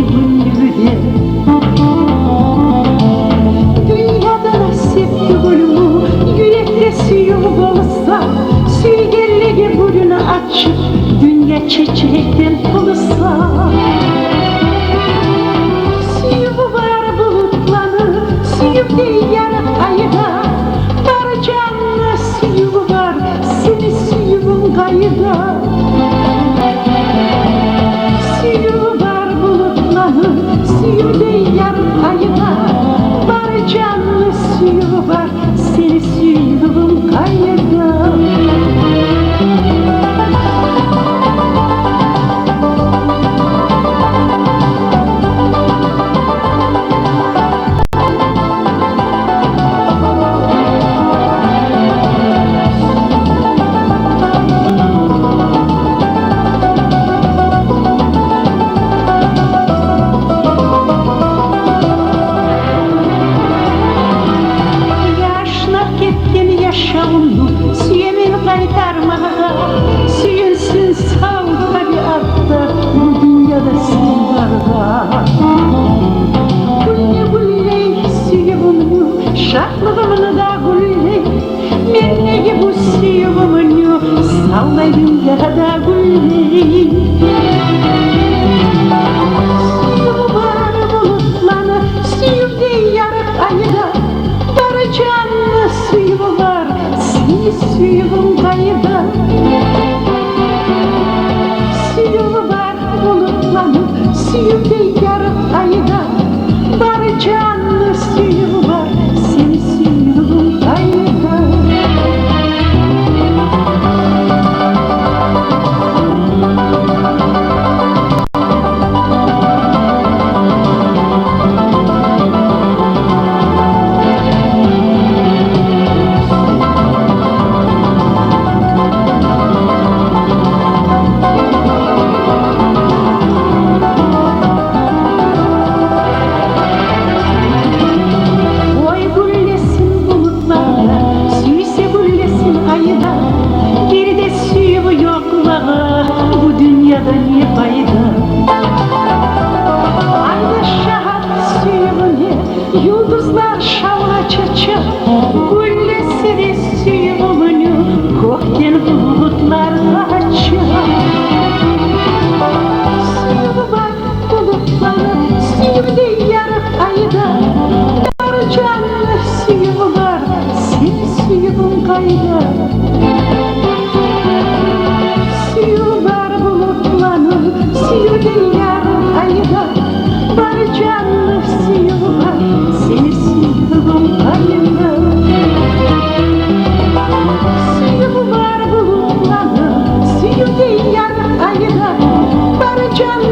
gülüde. Dünyada nasip gülümü yürekte suyum olsa, suygerlege gülünü açıp dünya çiçekten tulsa. Suyum var bulutlanır, suyum değil yarın ayda, dar canlı suyum var, seni suyumun kayda. Suyum var bulutlanır, suyum değil yarın ayda, dar canlı suyum var, seni suyumun kayda. Yaşamını süyemin kaytarmağa, süyünsün sağ tabiatta, bu dünyada sen var. Gülle gülle süyümünü, şahlığımını da gülle, ben nege bu süyümünü, sallaydım ya da gülle. Süyüm var bulutlanı, süyüm değil yarık ayda, dar canlı suyum var, seni suyumun kayda. Suyum var bulutlanıp, suyum değil yarık ayda, dar canlı suyum var, seni suyumun kayda. Geride suyumu yoklağa, bu dünyada ne fayda? Ayda şahat suyumu ne, yıldızlar şavla çaça, güllesi de suyumunu, kokten bulutlar kaça. Suyumu var bulutlanır, suyum değil yarık ayda, dar canlı suyumu var, seni suyumun kayda. Suyum var bulutlanır, suyum değil yarın ayda, dar canlı suyum var, seni suyumun kayda. Suyum var bulutlanır, suyum değil yarın ayda, dar canlı